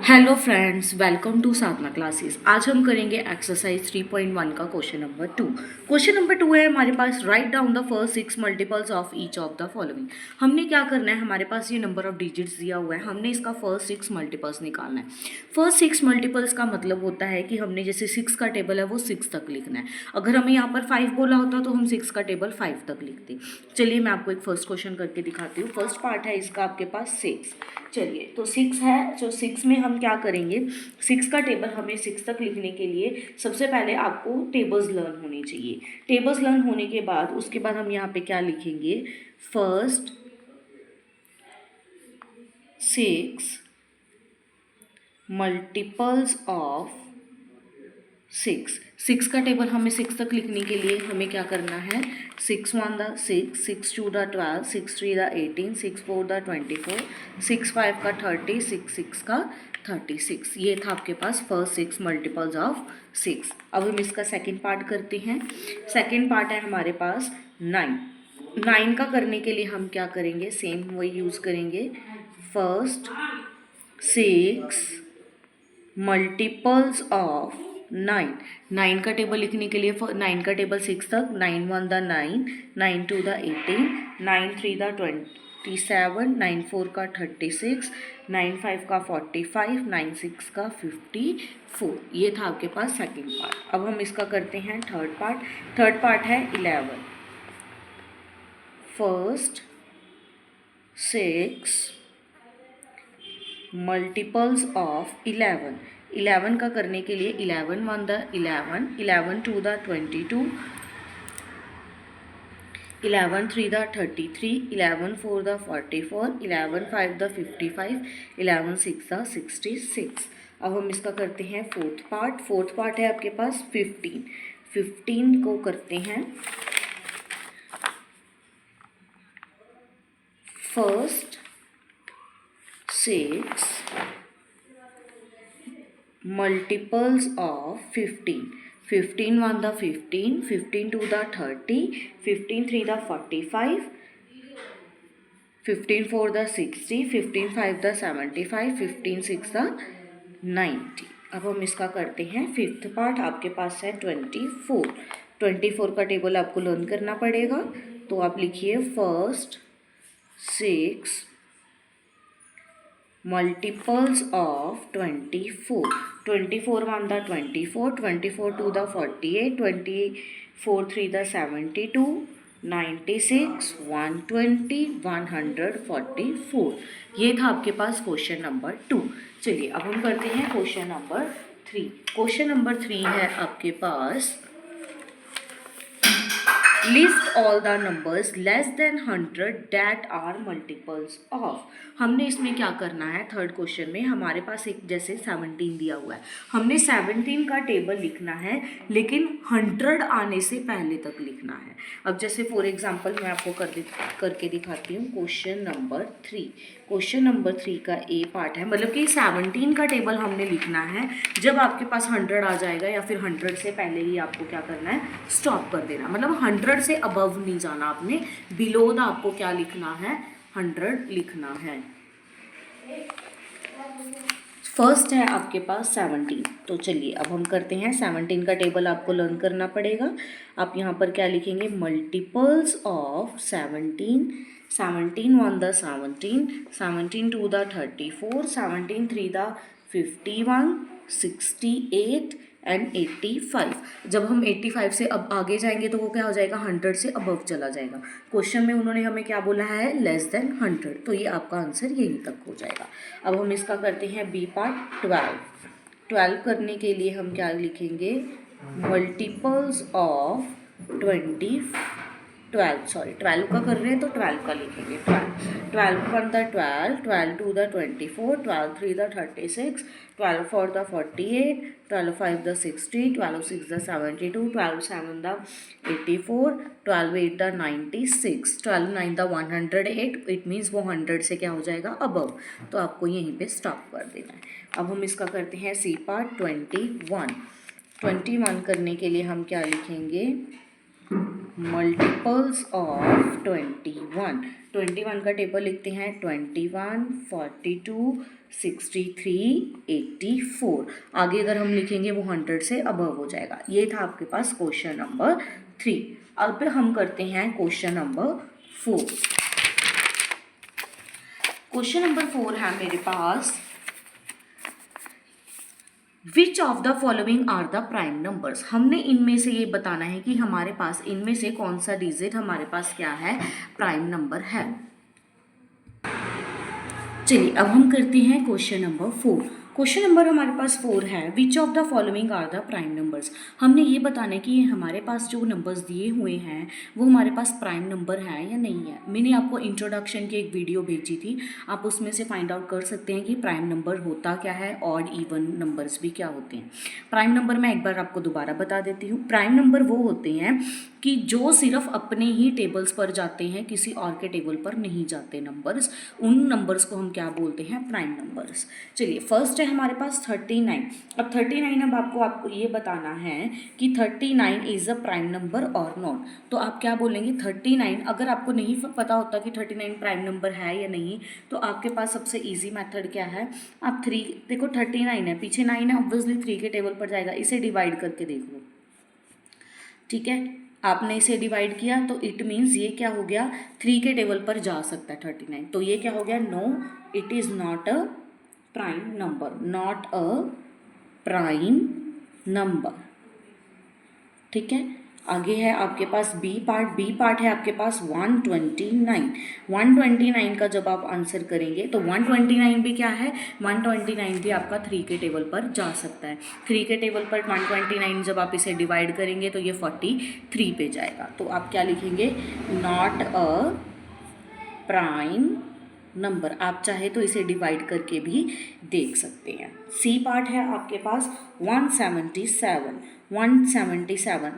Hello friends, welcome to Sadhana classes. आज हम करेंगे एक्सरसाइज 3.1 का क्वेश्चन नंबर 2। क्वेश्चन नंबर 2 है हमारे पास, write down the first 6 multiples of each of the following. हमने क्या करना है, हमारे पास ये नंबर ऑफ डिजिट्स दिया हुआ है, हमने इसका फर्स्ट 6 मल्टीपल्स निकालना है। फर्स्ट 6 मल्टीपल्स का मतलब होता है कि हमने जैसे 6 का टेबल है वो 6 तक लिखना है। अगर हमें यहाँ पर 5 बोला होता तो हम 6 का टेबल 5 तक लिखते। चलिए मैं आपको एक फर्स्ट क्वेश्चन करके दिखाती हूँ। फर्स्ट पार्ट है इसका आपके पास 6। चलिए तो 6 है, जो 6 में हम क्या करेंगे, 6 का टेबल हमें 6 तक लिखने के लिए सबसे पहले आपको टेबल्स लर्न होनी चाहिए। टेबल्स लर्न होने के बाद उसके बाद हम यहाँ पे क्या लिखेंगे, फर्स्ट 6 मल्टीपल्स ऑफ 6 का टेबल हमें 6 तक लिखने के लिए हमें क्या करना है, 6 1 द 6, 6 2 द 12, 6 3 द 18, 6 4 द 24, 6 5 का 30, 6 6 का 36। ये था आपके पास फर्स्ट 6 मल्टीपल्स ऑफ 6। अब हम इसका सेकेंड पार्ट करते हैं। सेकेंड पार्ट है हमारे पास 9। 9 का करने के लिए हम क्या करेंगे, सेम वही यूज़ करेंगे, फर्स्ट 6 मल्टीपल्स ऑफ 9। 9 का टेबल लिखने के लिए 9 का टेबल 6 तक, 9 1 द 9, 9 2 द 18, 9 3 द 27, 9 4 का 36, 9 5 का 45, 9 6 का 54। ये था आपके पास सेकेंड पार्ट। अब हम इसका करते हैं थर्ड पार्ट। थर्ड पार्ट है 11। First 6 multiples of 11। 11 का करने के लिए 11 1 the 11, 11 2 the 22, 11 3 the 33, 11 4 the 44, 11 5 the 55, 11 6 the 66। अब हम इसका करते हैं फोर्थ पार्ट। फोर्थ पार्ट है आपके पास 15। 15 को करते हैं first 6 multiples of 15. 15 1 the 15, 15 2 the 30, 15 3 the 45, 15 4 the 60, 15 5 the 75, 15 6 the 90। अब हम इसका करते हैं फिफ्थ पार्ट। आपके पास है 24। 24 का टेबल आपको लर्न करना पड़ेगा, तो आप लिखिए first 6 multiples of 24. 24 1 the 24, 24 2 the 48, 24 3 the 72, 96, 120, 144। ये था आपके पास क्वेश्चन नंबर 2। चलिए अब हम करते हैं क्वेश्चन नंबर 3। क्वेश्चन नंबर 3 है आपके पास, list all the numbers less than 100 that are multiples of. हमने इसमें क्या करना है, थर्ड क्वेश्चन में हमारे पास एक जैसे 17 दिया हुआ है, हमने 17 का टेबल लिखना है लेकिन 100 आने से पहले तक लिखना है। अब जैसे फॉर एग्जांपल मैं आपको करके दिखाती हूँ क्वेश्चन नंबर 3। क्वेश्चन नंबर 3 का ए पार्ट है, मतलब कि 17 का टेबल हमने लिखना है जब आपके पास 100 आ जाएगा या फिर 100 से पहले ही आपको क्या करना है, स्टॉप कर देना। मतलब 100 से अबव नहीं जाना आपने, बिलो द आपको क्या लिखना है, 100 लिखना है। फर्स्ट है आपके पास 17। तो चलिए अब हम करते हैं, 17 का टेबल आपको लर्न करना पड़ेगा। आप यहाँ पर क्या लिखेंगे, multiples of 17। 17 1 the 17, 17 2 the 34, 17 3 the 51, 68 and 85। जब हम 85 से अब आगे जाएंगे तो वो क्या हो जाएगा, 100 से अबव चला जाएगा। क्वेश्चन में उन्होंने हमें क्या बोला है, लेस देन 100, तो ये आपका आंसर यहीं तक हो जाएगा। अब हम इसका करते हैं बी पार्ट 12। 12 करने के लिए हम क्या लिखेंगे, मल्टीपल्स ऑफ 12 का कर रहे हैं तो 12 का लिखेंगे। 12 1 the 12, 12 2 the 24, 12 3 the 36, 12 4 the 48, 12 5 the 60, 12 6 the 72, 12 7 the 84, 12 8 the 96, 12 9 the 108। It means वो 100 से क्या हो जाएगा, अबव, तो आपको यहीं पे स्टॉप कर देना है। अब हम इसका करते हैं सी पार्ट 21। 21 करने के लिए हम क्या लिखेंगे, मल्टीपल्स ऑफ 21। 21 का टेबल लिखते हैं 21, 42, 63, 84। आगे अगर हम लिखेंगे वो 100 से अबव हो जाएगा। ये था आपके पास क्वेश्चन नंबर 3। अब हम करते हैं क्वेश्चन नंबर 4। क्वेश्चन नंबर 4 है मेरे पास, which of the following are the prime numbers. हमने इनमें से ये बताना है कि हमारे पास इनमें से कौन सा डिजिट हमारे पास क्या है, प्राइम नंबर है। चलिए अब हम करते हैं क्वेश्चन नंबर 4। क्वेश्चन नंबर हमारे पास 4 है, which of the following are the prime numbers. हमने ये बताना है कि हमारे पास जो नंबर्स दिए हुए हैं वो हमारे पास प्राइम नंबर है या नहीं है। मैंने आपको इंट्रोडक्शन की एक वीडियो भेजी थी, आप उसमें से फाइंड आउट कर सकते हैं कि प्राइम नंबर होता क्या है, ऑड इवन नंबर्स भी क्या होते हैं। प्राइम नंबर मैं एक बार आपको दोबारा बता देती हूँ। प्राइम नंबर वो होते हैं कि जो सिर्फ अपने ही टेबल्स पर जाते हैं, किसी और के टेबल पर नहीं जाते नंबर्स, उन नंबर्स को हम क्या बोलते हैं, प्राइम नंबर्स। चलिए फर्स्ट है हमारे पास 39। अब 39, अब आपको ये बताना है कि 39 इज अ प्राइम नंबर और नॉट। तो आप क्या बोलेंगे 39। अगर आपको नहीं पता होता कि 39 प्राइम नंबर है या नहीं, तो आपके पास सबसे ईजी मेथड क्या है, आप 3 देखो 39 है, पीछे 9 है, ऑब्वियसली 3 के टेबल पर जाएगा, इसे डिवाइड करके देख लो। ठीक है, आपने इसे डिवाइड किया तो इट मीन्स ये क्या हो गया, 3 के टेबल पर जा सकता है 39। तो ये क्या हो गया, no it is not a prime number, not a prime number. ठीक है, आगे है आपके पास बी पार्ट है आपके पास 129। 129 का जब आप आंसर करेंगे तो 129 भी क्या है, 129 भी आपका 3 के टेबल पर जा सकता है। 3 के टेबल पर 129 जब आप इसे डिवाइड करेंगे तो ये 43 पे जाएगा। तो आप क्या लिखेंगे, नॉट अ प्राइम नंबर। आप चाहे तो इसे डिवाइड करके भी देख सकते हैं। सी पार्ट है आपके पास 177।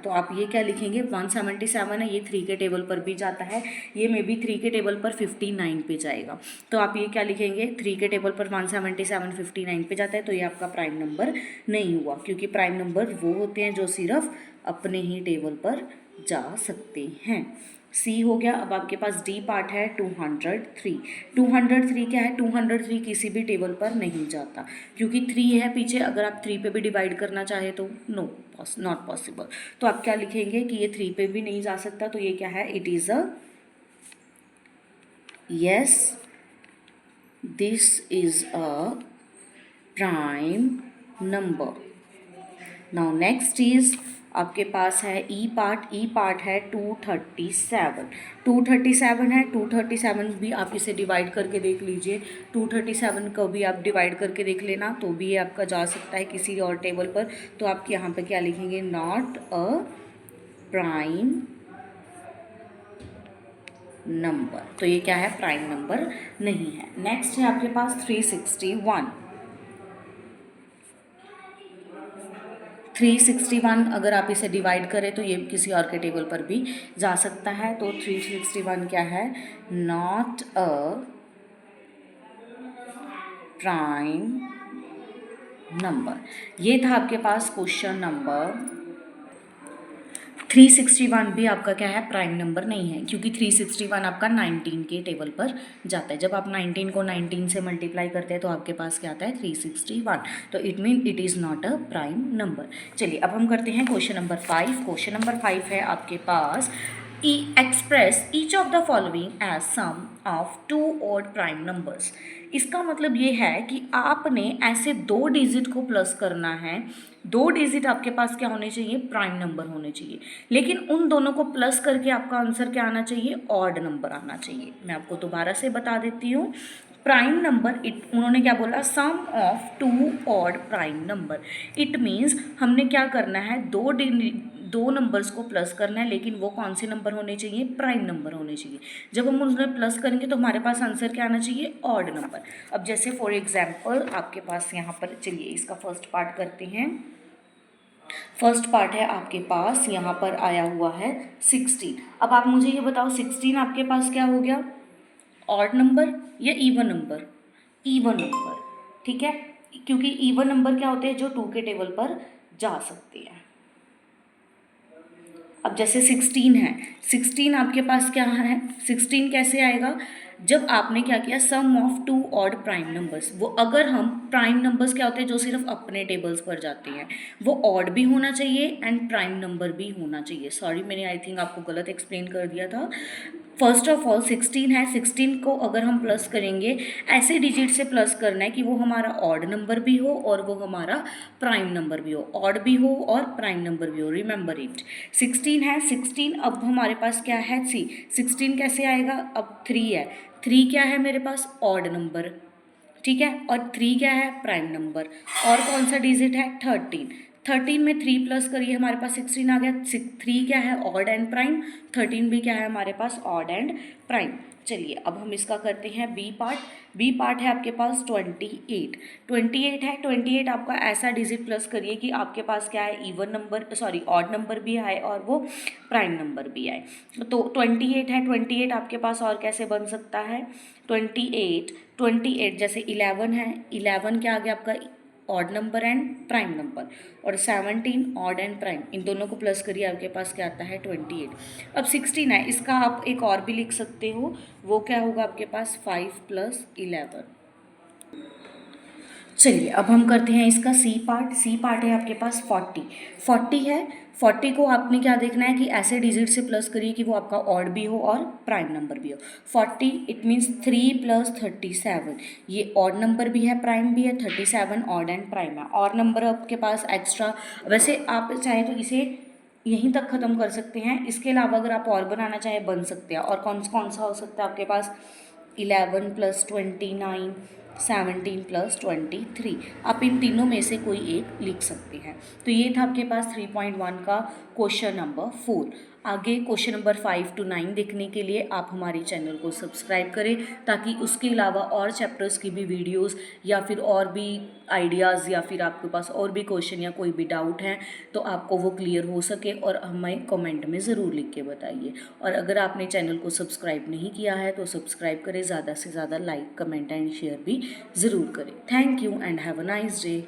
तो आप ये क्या लिखेंगे, 177 है, ये 3 के टेबल पर भी जाता है, ये मे बी 3 के टेबल पर 59 पे जाएगा। तो आप ये क्या लिखेंगे, 3 के टेबल पर 177 59 पे जाता है, तो ये आपका प्राइम नंबर नहीं हुआ, क्योंकि प्राइम नंबर वो होते हैं जो सिर्फ अपने ही टेबल पर जा सकते हैं। सी हो गया। अब आपके पास डी पार्ट है 203। 203 क्या है, 203 किसी भी टेबल पर नहीं जाता, क्योंकि 3 है पीछे, अगर आप 3 पे भी डिवाइड करना चाहे तो नो, नॉट पॉसिबल। तो आप क्या लिखेंगे कि ये 3 पे भी नहीं जा सकता, तो ये क्या है, it is a yes, this is a prime number. Now next is आपके पास है ई पार्ट है 237। 237 है, 237 भी आप इसे डिवाइड करके देख लीजिए। 237 को भी आप डिवाइड करके देख लेना, तो भी ये आपका जा सकता है किसी और टेबल पर। तो आप यहाँ पे क्या लिखेंगे, नॉट अ प्राइम नंबर। तो ये क्या है, प्राइम नंबर नहीं है। नेक्स्ट है आपके पास 361। 361 अगर आप इसे डिवाइड करें तो ये किसी और के टेबल पर भी जा सकता है। तो 361 क्या है, नॉट अ प्राइम नंबर। ये था आपके पास क्वेश्चन नंबर 361 भी आपका क्या है, प्राइम नंबर नहीं है, क्योंकि 361 आपका 19 के टेबल पर जाता है। जब आप 19 को 19 से मल्टीप्लाई करते हैं तो आपके पास क्या आता है, 361। तो it mean it is not a prime number. चलिए अब हम करते हैं क्वेश्चन नंबर 5। क्वेश्चन नंबर 5 है आपके पास, express each of the following as sum of 2 odd prime numbers. इसका मतलब ये है कि आपने ऐसे 2 डिजिट को प्लस करना है। 2 डिजिट आपके पास क्या होने चाहिए, प्राइम नंबर होने चाहिए, लेकिन उन दोनों को प्लस करके आपका आंसर क्या आना चाहिए, ऑड नंबर आना चाहिए। मैं आपको दोबारा से बता देती हूँ, प्राइम नंबर, उन्होंने क्या बोला, sum of 2 odd prime number. It means हमने क्या करना है, दो नंबर्स को प्लस करना है, लेकिन वो कौन से नंबर होने चाहिए, प्राइम नंबर होने चाहिए। जब हम उन्हें प्लस करेंगे तो हमारे पास आंसर क्या आना चाहिए, ऑड नंबर। अब जैसे फॉर एग्जाम्पल आपके पास यहाँ पर, चलिए इसका फर्स्ट पार्ट करते हैं। फर्स्ट पार्ट है आपके पास, यहाँ पर आया हुआ है 16। अब आप मुझे ये बताओ 16 आपके पास क्या हो गया, ऑड नंबर या इवन नंबर, इवन नंबर। ठीक है, क्योंकि इवन नंबर क्या होते हैं, जो 2 के टेबल पर जा सकते हैं। अब जैसे 16 है, 16 आपके पास क्या है, 16 कैसे आएगा, जब आपने क्या किया, sum of two odd prime numbers, वो अगर हम प्राइम नंबर्स क्या होते हैं जो सिर्फ अपने टेबल्स पर जाते हैं, वो ऑड भी होना चाहिए एंड प्राइम नंबर भी होना चाहिए। सॉरी, मैंने आई थिंक आपको गलत एक्सप्लेन कर दिया था। फर्स्ट ऑफ ऑल 16 है, 16 को अगर हम प्लस करेंगे, ऐसे डिजिट से प्लस करना है कि वो हमारा ऑड नंबर भी हो और वो हमारा प्राइम नंबर भी हो, ऑड भी हो और प्राइम नंबर भी हो, रिमेंबर इट। 16 है, 16 अब हमारे पास क्या है, सी 16 कैसे आएगा, अब 3 है, 3 क्या है मेरे पास, ऑड नंबर, ठीक है, और 3 क्या है, प्राइम नंबर, और कौन सा डिजिट है, 13। 13 में 3 प्लस करिए, हमारे पास 16 आ गया। 3 क्या है, ऑड एंड प्राइम, 13 भी क्या है हमारे पास, ऑड एंड प्राइम। चलिए अब हम इसका करते हैं बी पार्ट। बी पार्ट है आपके पास 28। 28 है, 28 आपका ऐसा डिजिट प्लस करिए कि आपके पास क्या है, even number, sorry odd number भी आए और वो प्राइम नंबर भी आए। तो 28 है, 28 आपके पास और कैसे बन सकता है, 28 जैसे 11 है, 11 क्या आ गया आपका, odd number and prime number, और 17 ऑड एंड प्राइम, इन दोनों को प्लस करिए, आपके पास क्या आता है, 28। अब 16 है, इसका आप एक और भी लिख सकते हो, वो क्या होगा आपके पास, 5 + 11। चलिए अब हम करते हैं इसका सी पार्ट। सी पार्ट है आपके पास 40। 40 है, 40 को आपने क्या देखना है कि ऐसे डिजिट से प्लस करिए कि वो आपका ऑड भी हो और प्राइम नंबर भी हो। 40 इट मीन्स 3 + 37, ये ऑड नंबर भी है प्राइम भी है, 37 ऑड एंड प्राइम है। और नंबर आपके पास एक्स्ट्रा, वैसे आप चाहें तो इसे यहीं तक ख़त्म कर सकते हैं, इसके अलावा अगर आप और बनाना चाहें बन सकते हैं। और कौन सा हो सकता है आपके पास, 11 + 29, 17 + 23, आप इन तीनों में से कोई एक लिख सकते हैं। तो ये था आपके पास 3.1 का क्वेश्चन नंबर 4। आगे क्वेश्चन नंबर 5 to 9 देखने के लिए आप हमारे चैनल को सब्सक्राइब करें, ताकि उसके अलावा और चैप्टर्स की भी वीडियोस या फिर और भी आइडियाज़ या फिर आपके पास और भी क्वेश्चन या कोई भी डाउट है तो आपको वो क्लियर हो सके, और हमें कमेंट में ज़रूर लिख के बताइए। और अगर आपने चैनल को सब्सक्राइब नहीं किया है तो सब्सक्राइब करें, ज़्यादा से ज़्यादा लाइक, कमेंट एंड शेयर भी ज़रूर करें। Thank you and have a nice day.